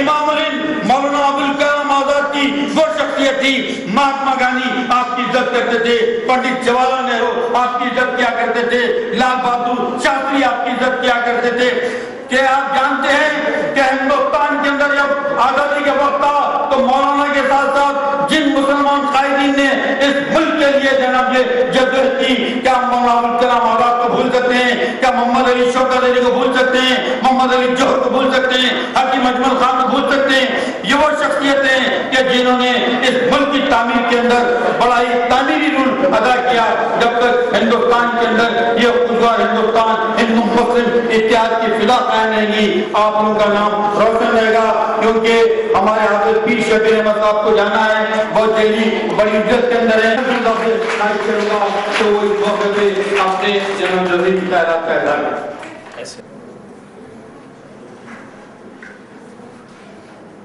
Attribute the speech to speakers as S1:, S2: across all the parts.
S1: امام الہند مولانا ابوالکلام آزاد کی وہ شخصیت تھی. مہاتما گاندھی آپ کی عزت کرتے تھے, پنڈت جواہر لال نہرو آپ کی عزت کیا کرتے تھے, لال بہادر شاستری آپ کی عزت کیا کرتے تھے. کہ آپ جانتے ہیں کہ ہندوستان کے اندر جب آزادی کا وقت تھا تو مولانا کے ساتھ ساتھ جن مسلمان قائدین نے اس ملک کے لیے جناب یہ جدوجہد کی, کیا مولانا ابوالکلام آزاد کو بھول سکتے ہیں؟ کیا محمد علی شوکت علی کو بھول سکتے ہیں؟ محمد علی جوہر کو بھول سکتے ہیں؟ حکیم اجمل خان کو بھول سکتے ہیں؟ یہ وہ شخصیتیں کہ جنہوں نے اس ملک کی تعمیر کے اندر بڑا ہی تعمیری رول ادا کیا. جب تک ہندوستان کے اندر یہ خوشگوار ہندوستان ہندو مسلم اتحاد کی فضا قائم رہے گی, آپ ان کا نام روشن رہے گا. کیونکہ ہمارے حافظ پیر شبیر احمد صاحب کو جانا ہے, بہت جلدی بڑی عزت کے اندر ہے. تو وہ اس موقع پہ اپنے جنم جدید کی خیرات کا اظہار کریں.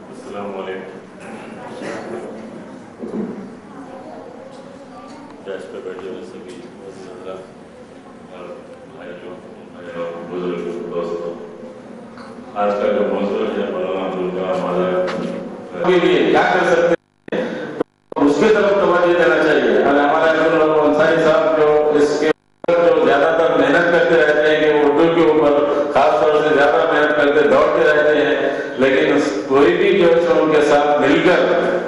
S2: السلام علیکم. ڈیسک پہ بیٹھے ہوئے سبھی حضرات اور بھائیوں بزرگ دوستوں, آج کا جو موضوع ہے مولانا ابوالکلام آزاد کے لیے کیا کر سکتے ہیں اس کی طرف توجہ دینا چاہیے. ہمارے عبداللہ انصاری صاحب جو اس کے جو زیادہ تر محنت کرتے رہتے ہیں کہ اردو کے اوپر خاص طور سے زیادہ محنت کرتے دوڑتے رہتے ہیں, لیکن کوئی بھی جو ہے ان کے ساتھ مل کر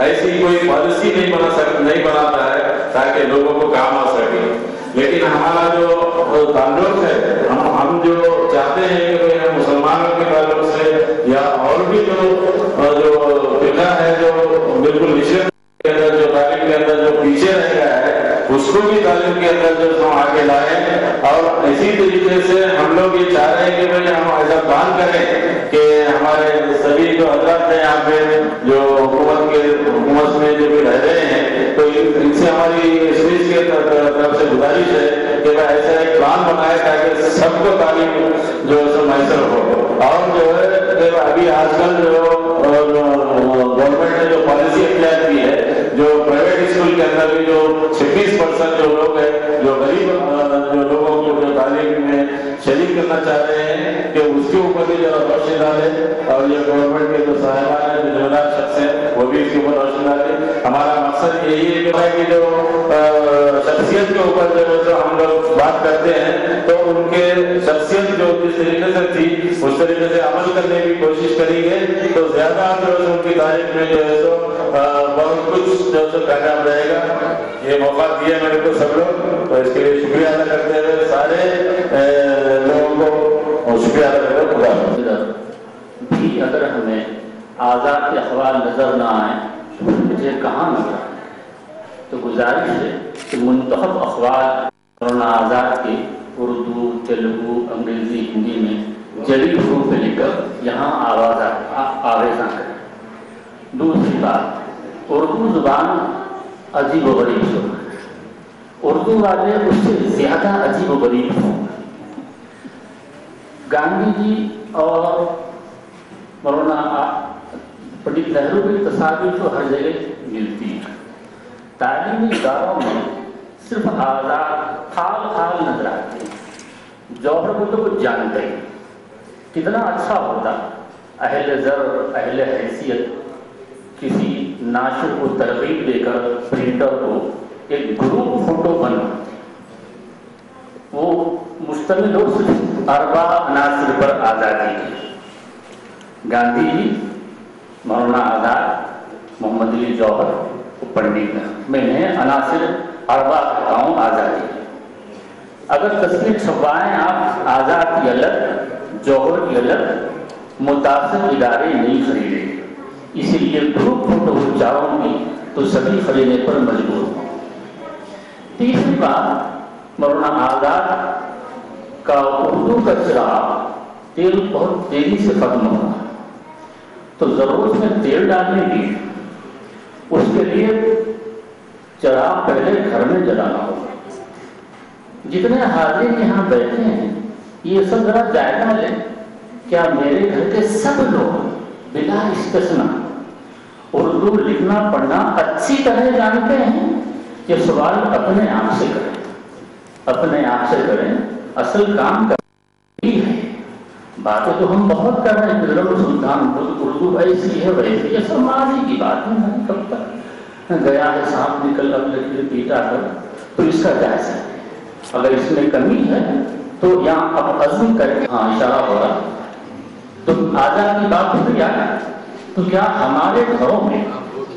S2: ایسی کوئی پالیسی نہیں بناتا ہے تاکہ لوگوں کو کام آ سکے. لیکن ہمارا جو تعلق ہے, ہم جو چاہتے ہیں کہ ہم مسلمانوں کے تعلق سے یا اور بھی جو فقہ ہے جو بالکل نشست کے اندر جو تعلیم کے اندر جو پیچھے رہ گیا ہے اس کو بھی تعلیم کے اندر جو ہم آگے لائیں. اور اسی طریقے سے ہم لوگ یہ چاہ رہے ہیں کہ ہم ایسا پلان کریں کہ ہمارے سبھی جو حضرات ہیں یہاں پہ جو حکومت میں جو بھی رہ رہے ہیں, تو ان سے ہماری اسپیچ کے طرف سے گزارش ہے کہ ایسا ایک پلان بنائے تاکہ سب کو تعلیم جو ہے میسر ہو. اور جو ہے ابھی آج کل جو گورنمنٹ نے جو پالیسی اختیار کی ہے, جو پرائیویٹ اسکول کے اندر بھی جو 26% جو لوگ ہیں جو غریب جو لوگوں کو جو تعلیم میں شریک کرنا چاہ رہے ہیں کہ اس کے اوپر بھی ذرا روشنی ڈالے. اور یہ گورنمنٹ کے جو صاحبان ہیں جو ذمہ شخص ہیں وہ بھی اس کے اوپر روشنی ڈالے. ہمارا مقصد یہی ہے کہ جو شخصیت کے اوپر جو ہم لوگ بات کرتے ہیں تو ان کے شخصیت جو جس طریقے سے تھی اس طریقے سے عمل کرنے کی کوشش کریں گے تو زیادہ جو ہے ان کی تاریخ میں جو ہے تو بہت کچھ جو ہے کامیاب رہے گا. یہ موقع دیا میرے کو سب لوگ, تو اس کے لیے شکریہ ادا کرتے ہوئے سارے لوگوں کو شکریہ ادا کرتے ہوئے
S3: بھی اگر ہمیں آزاد کے اخبار نظر نہ آئیں تو مجھے کہاں نظر آئے. تو گزارش ہے کہ منتخب اخبار مولانا آزاد کے اردو, تیلگو, انگریزی, ہندی میں جلی حروف میں لکھ کر یہاں آویزاں کریں. دوسری بات, اردو زبان عجیب و غریب زبان ہے. اردو والے اس سے زیادہ عجیب و غریب ہوں. گاندھی جی اور مولانا پنڈت نہرو کی تصاویر تو ہر جگہ ملتی ہیں. تعلیمی اداروں میں صرف آزاد خال نظر آتے ہیں. جوہر کو تو کچھ جانتے ہیں. کتنا اچھا ہوتا اہل زر اہل حیثیت کسی ناشر کو ترغیب دے کر پرنٹر کو ایک گروپ فوٹو بناتے, وہ مشتمل ہو صرف 4 عناصر پر آزادی کی. گاندھی جی, مولانا آزاد, محمد علی جوہر, پنڈت نہرو. میں نے عناصر 4 کرتا ہوں آزادی کی. اگر تصویر چھپائیں آپ آزاد کی الگ, جوہر کی الگ, متاثر ادارے نہیں خریدے, اسی لیے گروپ فوٹو چاروں کی تو سبھی خریدنے پر مجبور ہوں. تیسری بات, مولانا آزاد کا اردو کا چراغ تیل بہت تیزی سے ختم ہو رہا ہے, تو ضرورت میں تیل ڈالنے کی اس کے لیے چراغ پہلے گھر میں جلانا ہوگا. جتنے حاضرین یہاں بیٹھے ہیں یہ سب ذرا جائزہ لیں, کیا میرے گھر کے سب لوگ بلا استثنا اردو لکھنا پڑھنا اچھی طرح جانتے ہیں؟ یہ سوال اپنے آپ سے کریں, اپنے آپ سے کریں. اصل کام کرنا ہے, باتیں تو ہم بہت کر رہے ہیں، ظلم سلطان اردو ایسی ہے ویسی، یہ سب ماضی کی بات ہے، کب تک گیا ہے سانپ نکل اب لکیر پیٹا کر، تو اس کا جائزہ ہے، اگر اس میں کمی ہے تو یہاں اب عزم کر کے ہاں اشارہ ہو رہا، تو آزاد کی بات پھر کیا ہے، تو کیا ہمارے گھروں میں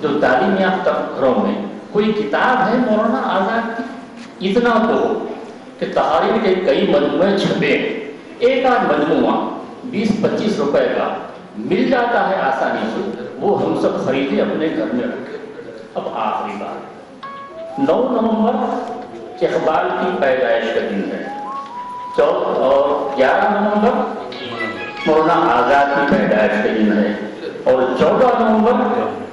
S3: جو تعلیم یافتہ گھروں میں کوئی کتاب ہے مولانا آزاد کی؟ اتنا تو کہ تحریر کے کئی مجموعے چھپے، ایک آدھ مجموعہ 20-25 روپے کا مل جاتا ہے آسانی سے، وہ ہم سب خریدے اپنے گھر میں رکھے۔ اب آخری بات، 9 نومبر اقبال کی پیدائش کا دن ہے، اور 11 نومبر مولانا آزاد کی پیدائش کا دن ہے، اور 14 نومبر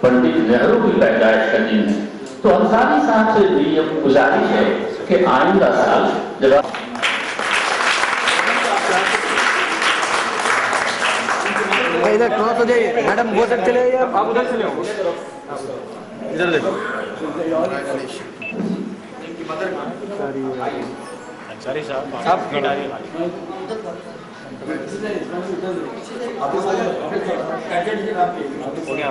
S3: پنڈت نہرو کی پیدائش کا دن ہے۔ تو انصاری صاحب سے بھی یہ گزارش ہے کہ آئندہ سال جب
S4: ادھر کراس ہو جائیے میڈم، وہ سب چلے جائیے، آپ ادھر چلے ہو، ادھر دیکھو انصاری صاحب آپ ہو گیا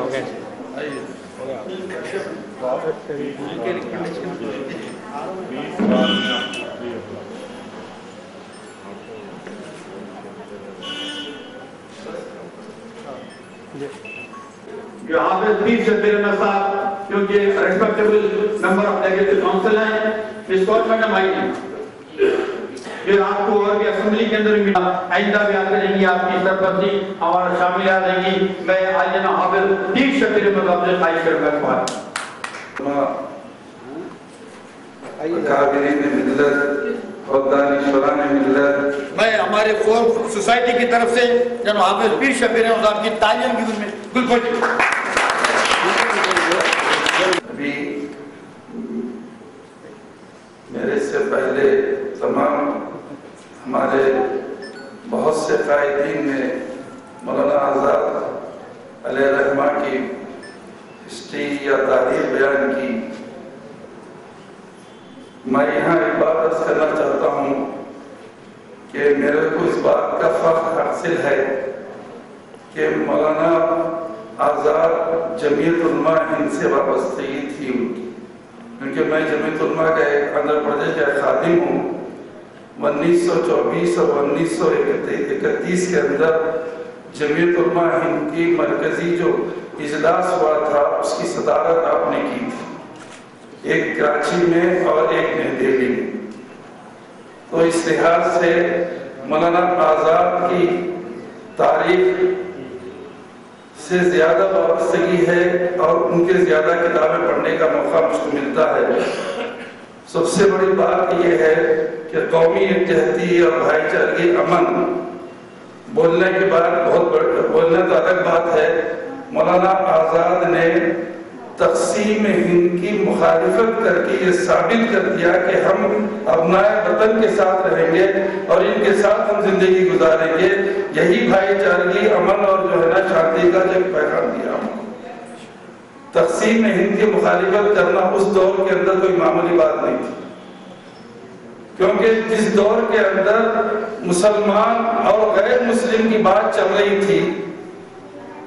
S1: جو حافظ پیر شبیر احمد صاحب کیونکہ respectable member of legislative council ہیں، اس کال میڈم آئی ہیں، پھر آپ کو اور بھی اسمبلی کے اندر بھی آئندہ بھی آتے رہیں گی، آپ کی سرپرستی ہمارا شامل آ رہیں گی۔ میں آئینہ حافظ پیر شبیر احمد آپ سے خواہش کرتا ہوں۔
S5: اکابرین ملت، دانشوران ملت،
S1: میں ہمارے فورم سوسائٹی کی طرف سے جناب حافظ پیر شبیر احمد صاحب کی تعلیم کی میں بالکل
S5: ابھی میرے سے پہلے تمام ہمارے بہت سے قائدین نے مولانا آزاد علیہ الرحمہ کی ہسٹری یا تاریخ بیان کی۔ میں یہاں ایک بات عرض کرنا چاہتا ہوں کہ میرے کو اس بات کا فخر حاصل ہے کہ مولانا آزاد جمعیت علماء ہند سے وابستگی تھی ان کی، کیونکہ میں جمعیت علماء کا ایک آندھرا پردیش کا خادم ہوں۔ 1924 اور 1931 کے اندر جمعیت علماء ہند کی مرکزی جو اجلاس ہوا تھا اس کی صدارت آپ نے کی تھی، ایک کراچی میں اور ایک نئی دہلی میں۔ تو اس لحاظ سے مولانا آزاد کی تاریخ سے زیادہ وابستگی ہے اور ان کے زیادہ کتابیں پڑھنے کا موقع مجھ کو ملتا ہے۔ سب سے بڑی بات یہ ہے کہ قومی یکجہتی اور بھائی چارگی امن بولنے کے بعد بولنا تو الگ بات ہے، مولانا آزاد نے تقسیم ہند کی مخالفت کر کے یہ ثابت کر دیا کہ ہم ابنائے وطن کے ساتھ رہیں گے اور ان کے ساتھ ہم زندگی گزاریں گے۔ یہی بھائی چارگی امن اور جو ہے نا شانتی کا جو پیغام دیا۔ تقسیم ہند کی مخالفت کرنا اس دور کے اندر کوئی معمولی بات نہیں تھی، کیونکہ جس دور کے اندر مسلمان اور غیر مسلم کی بات چل رہی تھی،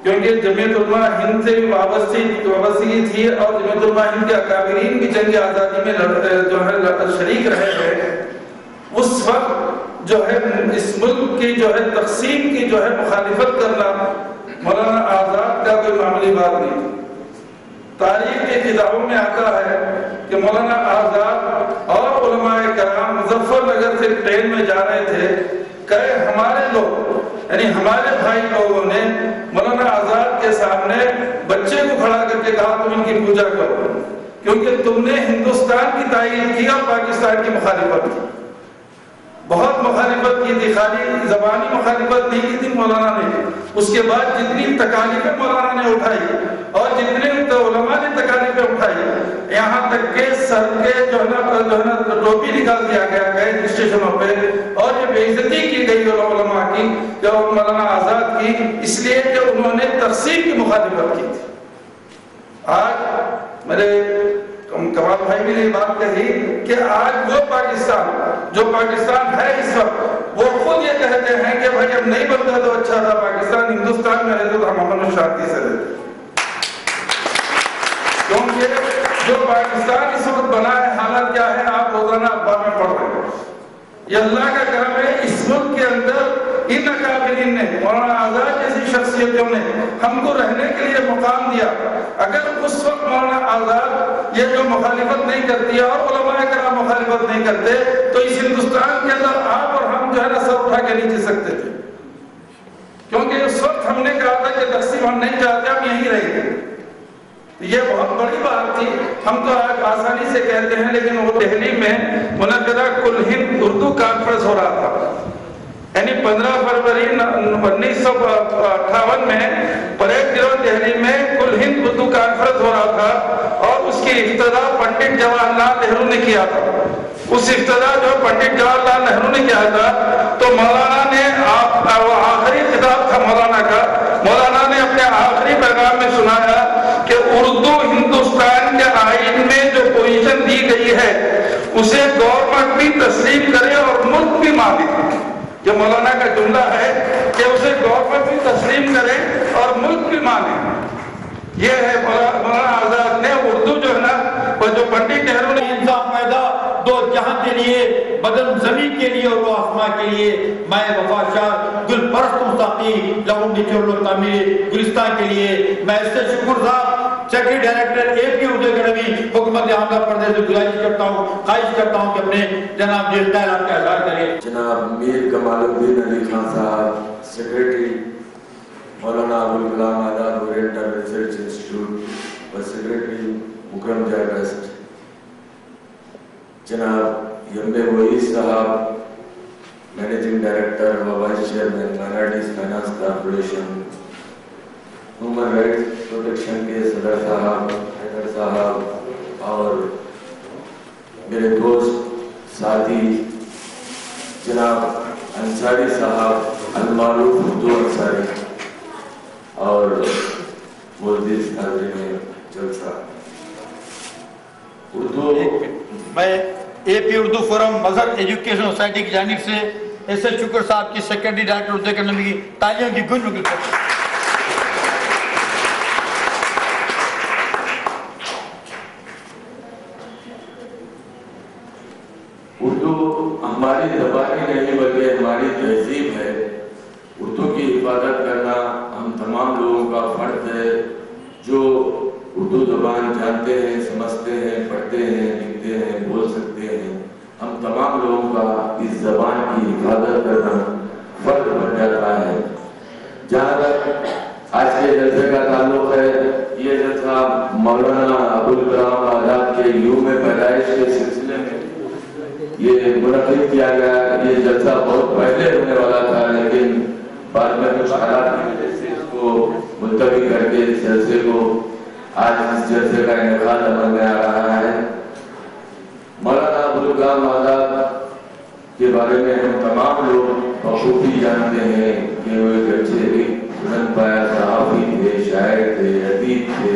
S5: کیونکہ جمعیت علماء ہند سے بھی وابستگی تھی اور جمعیت علماء ہند کے اکابرین بھی جنگ آزادی میں جو ہے شریک رہے ہیں، اس وقت جو ہے اس ملک کی جو ہے تقسیم کی جو ہے مخالفت کرنا مولانا آزاد کا کوئی معمولی بات نہیں تھی۔ تاریخ کے کتابوں میں آتا ہے کہ مولانا آزاد اور علماء کرام مظفر نگر سے ٹرین میں جا رہے تھے کہ ہمارے لوگ یعنی ہمارے بھائی لوگوں نے مولانا آزاد کے سامنے بچے کو کھڑا کر کے کہا تم ان کی پوجا کرو، کیونکہ تم نے ہندوستان کی تائید کی اور پاکستان کی مخالفت کی۔ بہت مخالفت کی تھی، خالی زبانی مخالفت نہیں کی تھی مولانا نے۔ اس کے بعد جتنی تکالیفیں مولانا نے اٹھائی اور جتنے علماء نے تکالیفیں اٹھائی، یہاں تک کہ سر کے جو ہے نا ٹوپی نکال دیا گیا گئے اسٹیشنوں پہ، اور یہ بے عزتی کی گئی علماء کی جو مولانا آزاد کی، اس لیے کہ انہوں نے تقسیم کی مخالفت کی تھی۔ آج میرے کمال بھائی بھی نے یہ بات کہی کہ آج وہ پاکستان جو پاکستان ہے اس وقت، وہ خود یہ کہتے ہیں کہ بھائی ہم نہیں بنتا تو اچھا تھا، پاکستان ہندوستان میں رہتے تو ہم امن و شانتی سے رہتے، کیونکہ جو پاکستان اس وقت بنا ہے حالت کیا ہے آپ روزانہ اخبار میں پڑھ رہے ہیں۔ یہ اللہ کا کرم ہے، اس ملک کے اندر ان اکابرین نے، مولانا آزاد جیسی شخصیتوں نے ہم کو رہنے کے لیے مقام دیا۔ اگر اس وقت مولانا آزاد یہ جو مخالفت نہیں کرتی ہے اور علماء کرام مخالفت نہیں کرتے تو اس ہندوستان کے اندر آپ اور ہم جو ہے نا سر اٹھا کے نہیں جی سکتے تھے، کیونکہ اس وقت ہم نے کہا تھا کہ تقسیم ہم نہیں چاہتے، ہم یہیں رہیں گے۔ یہ بہت بڑی بات تھی، ہم تو آج آسانی سے کہتے ہیں، لیکن وہ دہلی میں منعقدہ کل ہند اردو کانفرنس ہو رہا تھا، یعنی 15 فروری 1958 میں پریڈ گراؤنڈ دہلی میں کل ہند اردو کانفرنس ہو رہا تھا، اور اس کی ابتدا پنڈت جواہر لال نہرو نے کیا تھا۔ اس ابتدا جو پنڈت جواہر لال نہرو نے کیا تھا تو مولانا نے آخری خطاب تھا مولانا کا، مولانا نے اپنے آخری پیغام میں سنایا کہ اردو ہندوستان کے آئین میں جو پوزیشن دی گئی ہے اسے گورنمنٹ بھی تسلیم کرے اور ملک بھی مانے۔ یہ مولانا کا جملہ ہے کہ اسے گورنمنٹ بھی تسلیم کرے اور ملک بھی مانے۔ یہ ہے مولانا آزاد نے اردو جو ہے نا وہ جو پنڈت نہرو نے
S1: انصاف پیدا دو جہاں کے لیے، بدن زمین کے لیے اور وہ آسمان کے لیے، میں وفاشار گل پرست مستقی لہوں کی چورلو تعمیر گلستان کے لیے میں اس سے شکر صاحب سیکرٹری ڈائریکٹر اے پی اردو اکیڈمی حکومت حاملہ پردیش سے گزارش کرتا ہوں، خواہش کرتا ہوں کہ اپنے جناب جی خیالات کا اظہار کریں۔
S6: جناب میر کمال الدین علی خان صاحب secretary Maulana Abul Kalam Azad oriental research institute اور سیکرٹری مکرم جائے ٹرسٹ، جناب یم وحید صاحب مینیجنگ ڈائریکٹر و vice chairman minorities finance corporation, human rights protection کے صدر صاحب حیدر صاحب، اور میرے دوست ساتھی جناب انصاری صاحب المعروف اردو انصاری، اور معزز حاضرین جلسہ اردو،
S1: میں اے پی اردو فورم مظہر ایجوکیشن سوسائٹی کی جانب سے ایس ایل شکر صاحب کی سیکرٹری ڈائریکٹر اردو اکیڈمی کی تالیوں کی گنج مکل کرتا ہوں۔
S6: اردو ہماری زبان ہی نہیں بلکہ ہماری تہذیب ہے۔ اردو کی حفاظت کرنا ہم تمام لوگوں کا فرض ہے، جو اردو زبان جانتے ہیں، سمجھتے ہیں، پڑھتے ہیں، لکھتے ہیں، بول سکتے ہیں، ہم تمام لوگوں کا اس زبان کی حفاظت کرنا فرض بن جاتا ہے۔ جہاں تک آج کے جلسے کا تعلق ہے، یہ جلسہ مولانا ابوالکلام آزاد کے یوم پیدائش کے سلسلے میں یہ منعقد کیا گیا۔ یہ جلسہ بہت پہلے ہونے والا تھا، لیکن بعد میں کچھ حالات کی وجہ سے اس کو ملتوی کر کے اس جلسے کو آج اس جلسے کا انعقاد عمل میں آ رہا ہے۔ مولانا ابوالکلام آزاد کے بارے میں ہم تمام لوگ بخوبی جانتے ہیں کہ وہ ایک اچھے بلند پایہ صحافی تھے، شاعر تھے، ادیب تھے،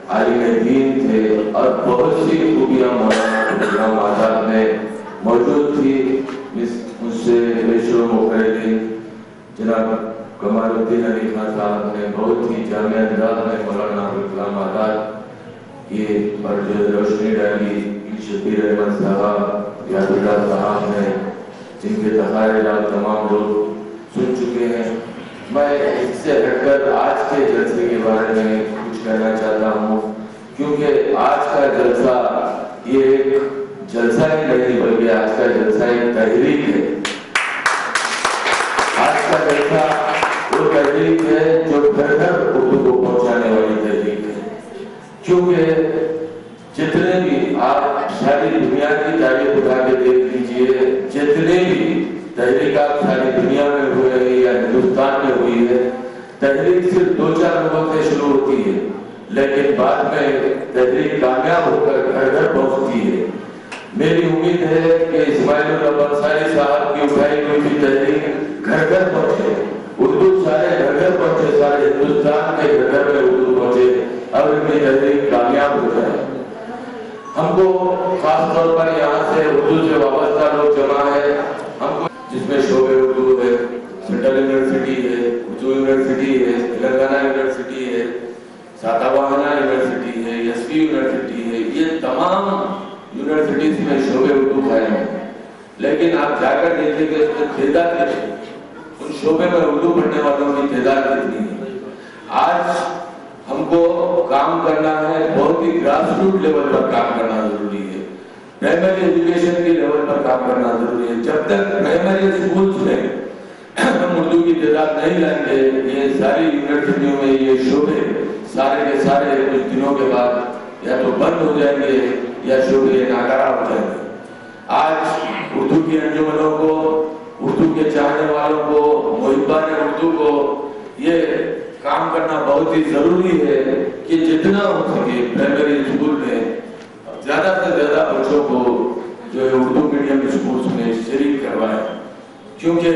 S6: عالم دین تھے، اور بہت سی خوبیاں مولانا ابوالکلام آزاد میں موجود تھی۔ مجھ سے بیشتر مقررین جناب کمال الدین علی خان صاحب نے بہت ہی جامع انداز میں مولانا ابوالکلام آزاد کی پر جو روشنی ڈالی، شبیر احمد صاحب، یاد اللہ صاحب نے، جن کے تخارجات تمام لوگ سن چکے ہیں۔ میں اس سے ہٹ کر آج کے جلسے کے بارے میں کچھ کہنا چاہتا ہوں، کیونکہ آج کا جلسہ یہ ایک جلسہ ہی نہیں بلکہ آج کا جلسہ ایک تحریک ہے۔ آج کا جلسہ وہ تحریک ہے جو گھر گھر اردو کو پہنچانے والی تحریک ہے، کیونکہ جتنے بھی آپ ساری دنیا کی تاریخ اٹھا کے دیکھ لیجئے، جتنے بھی تحریکات ساری دنیا میں ہوئے ہیں یا ہندوستان میں ہوئی ہے، تحریک صرف 2-4 لوگوں سے شروع ہوتی ہے، لیکن بعد میں تحریک کامیاب ہو کر گھر گھر پہنچتی ہے۔ میری امید ہے کہ اسماعیل الرب انصاری صاحب کی اٹھائی ہوئی تحریک گھر گھر پہنچے، اردو سارے گھر گھر پہنچے، سارے ہندوستان کے گھر گھر میں اردو پہنچے، اور ان کی تحریک کامیاب ہو جائے۔ ہم کو خاص طور پر یہاں سے اردو سے وابستہ لوگ جمع ہے، ہم کو جس میں شعبہ اردو ہے، سینٹرل یونیورسٹی ہے، اردو یونیورسٹی ہے، تلنگانہ یونیورسٹی ہے، ساتاواہنا یونیورسٹی ہے، ایس پی یونیورسٹی ہے، یہ تمام یونیورسٹیز میں شعبہ اردو قائم ہے. لیکن آپ جا کر دیکھیں کہ اس میں تعداد کتنی ہے، ان شعبے میں اردو پڑھنے والوں کی تعداد کتنی ہے. آج ہم کو کام کرنا ہے، بہت ہی گراس روٹ لیول پر کام کرنا ضروری ہے، پرائمری ایجوکیشن کے لیول پر کام کرنا ضروری ہے. جب تک پرائمری اسکولز میں ہم اردو کی تعداد نہیں لائیں گے، یہ ساری یونیورسٹیوں میں یہ شعبے سارے کے سارے کچھ دنوں کے بعد یا تو بند ہو جائیں گے یا شعبے ناکارہ ہو جائیں گے. آج اردو کی انجمنوں کو، اردو کے چاہنے والوں کو، محبان اردو کو یہ کام کرنا بہت ہی ضروری ہے کہ جتنا ہو سکے پرائمری اسکول میں زیادہ سے زیادہ بچوں کو جو ہے اردو میڈیم اسکولز میں شریک کروائیں. کیونکہ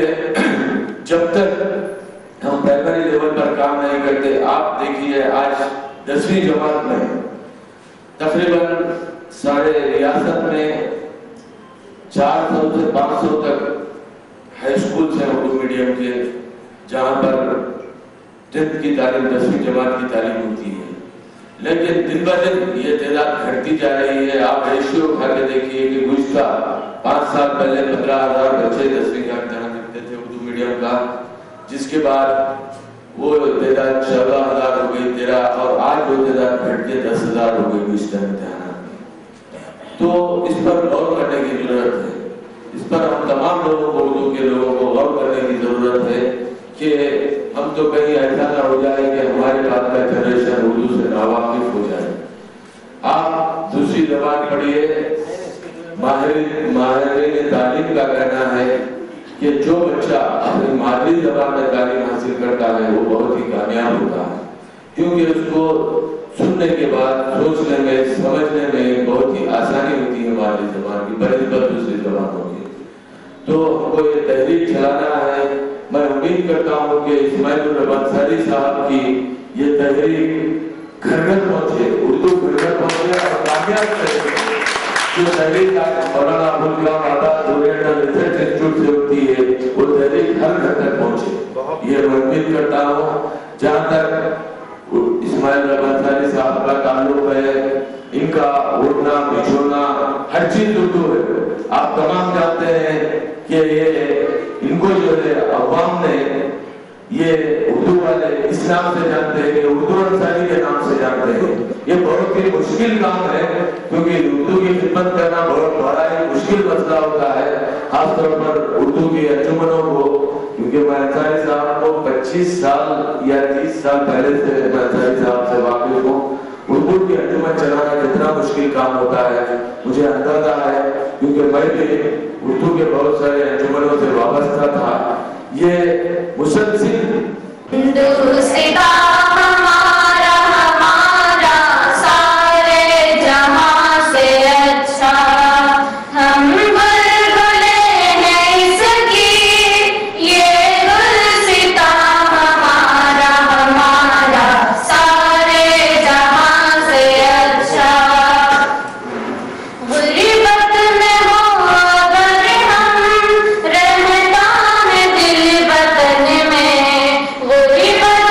S6: جب تک ہم پرائمری لیول پر کام نہیں کرتے، آپ دیکھیے آج 10ویں جماعت میں تقریباً سارے ریاست میں 400 سے 500 تک ہائی اسکولز ہیں اردو میڈیم کے، جہاں پر 10th کی تعلیم، 10ویں جماعت کی تعلیم ہوتی ہے. لیکن دن بہ دن یہ تعداد گھٹتی جا رہی ہے. آپ ریشیو اٹھا کے دیکھیے کہ گزشتہ 5 سال پہلے 15,000 بچے 10ویں کا امتحان کرتے تھے اردو میڈیم کا، جس کے بعد وہ تعداد 14,000 ہو گئی 13، اور آج وہ تعداد گھٹ کے 10,000 ہو گئی گزشتہ امتحانات میں. تو اس پر غور کرنے کی ضرورت ہے. اس پر ہم تمام لوگوں کو، اردو کے لوگوں کو غور کرنے کی ضرورت ہے کہ ہم تو کہیں ایسا نہ ہو جائے کہ ہمارے بعد کا جنریشن اردو سے ناواقف ہو جائے. آپ دوسری زبان پڑھیے، ماہرین تعلیم کا کہنا ہے کہ جو بچہ اپنی مادری زبان میں تعلیم حاصل کرتا ہے وہ بہت ہی کامیاب ہوتا ہے، کیونکہ اس کو سننے کے بعد سوچنے میں، سمجھنے میں بہت ہی آسانی ہوتی ہے مادری زبان کی بنسبت دوسری زبانوں کی. تو ہم کو یہ تحریک چلانا ہے. میں امید کرتا ہوں کہ اسماعیل الرحمان انصاری صاحب کی یہ تحریک گھر گھر پہنچے، اردو گھر گھر پہنچے اور کامیاب کرے. جو تحریک Maulana Abul Kalam Azad oriental research institute سے ہوتی ہے، وہ تحریک ہر گھر تک پہنچے. یہ میں امید کرتا ہوں. جہاں تک اسماعیل الرحمان انصاری صاحب کا تعلق ہے، ان کا اڑنا بچھونا ہر چیز اردو ہے. آپ تمام جانتے ہیں کہ یہ ان کو جو ہے عوام نے یہ اردو والے اس نام سے جانتے ہیں، اردو انصاری کے نام سے جانتے ہیں. یہ بہت ہی مشکل کام ہے، کیونکہ اردو کی خدمت کرنا بہت بڑا ہی مشکل مسئلہ ہوتا ہے، خاص طور پر اردو کی انجمنوں کو. کیونکہ میں انصاری صاحب کو 25 سال یا 30 سال پہلے سے میں انصاری صاحب سے واقف ہوں. اردو کی انجمن چلانا کتنا مشکل کام ہوتا ہے مجھے اندازہ ہے، کیونکہ میں بھی اردو کے بہت سارے انجمنوں سے وابستہ تھا. یہ مسلسل
S7: غریبت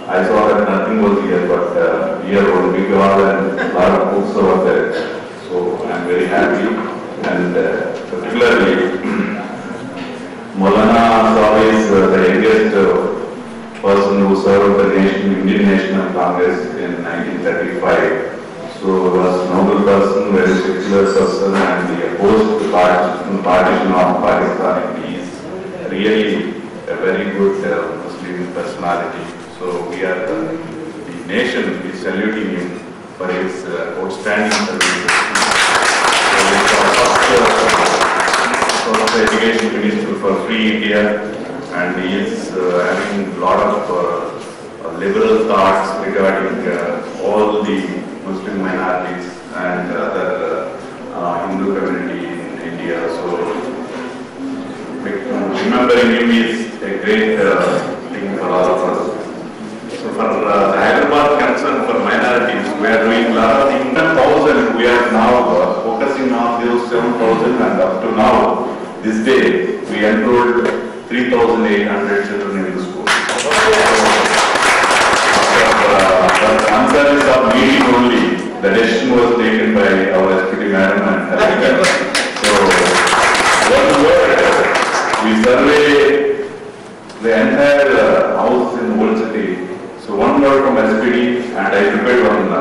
S2: I saw that nothing was here, but here was big hall and a lot of books over there. So I am very happy, and particularly Maulana Saab is the youngest person who served the Indian National Congress in 1935. So he was a noble person, very secular person, and he opposed the partition of Pakistan. He is really a very good Muslim personality. So we are the nation is saluting him for his outstanding service. So the Education Minister for Free India, and he is having a lot of liberal thoughts regarding all the Muslim minorities and other Hindu community in India. So remembering him is a great thing for all of us. So for the Hyderabad concern for minorities, we are doing a lot of things. 7,000 we are now focusing on those 7,000, and up to now, this day, we enrolled 3,800 children in the school. The answer is of meeting only. The decision was taken by our SPT madam and Harika. So, one word, we survey the entire house in Old City. So one word from SPD, and I prepared one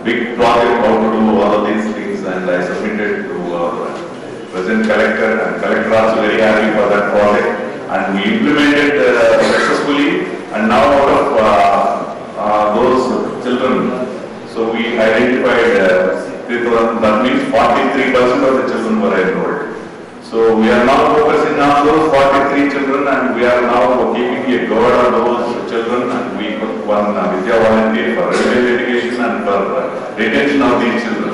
S2: big project how to do all of these things, and I submitted to our present collector, and collector was very happy for that project, and we implemented successfully, and now out of those children, so we identified 3,000, that means 43% of the children were enrolled. So we are now focusing on those 43 children, and we are now keeping a guard on those children, and we put one Vidya volunteer for regular education and for retention of these children.